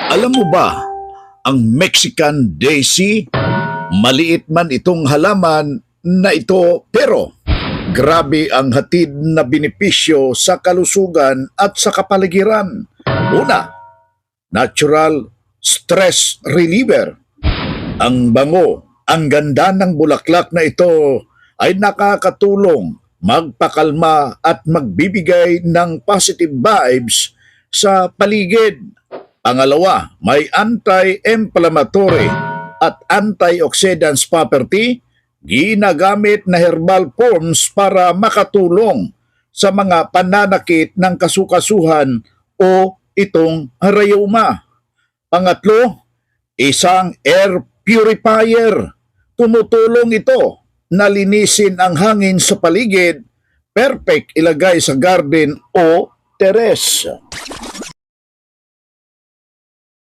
Alam mo ba, ang Mexican daisy, maliit man itong halaman na ito pero grabe ang hatid na benepisyo sa kalusugan at sa kapaligiran. Una, natural stress reliever. Ang bango, ang ganda ng bulaklak na ito ay nakakatulong magpakalma at magbibigay ng positive vibes sa paligid. Pangalawa, may anti-inflammatory at antioxidants property, ginagamit na herbal forms para makatulong sa mga pananakit ng kasukasuhan o itong rayuma. Pangatlo, isang air purifier. Tumutulong ito na linisin ang hangin sa paligid, perfect ilagay sa garden o terrace.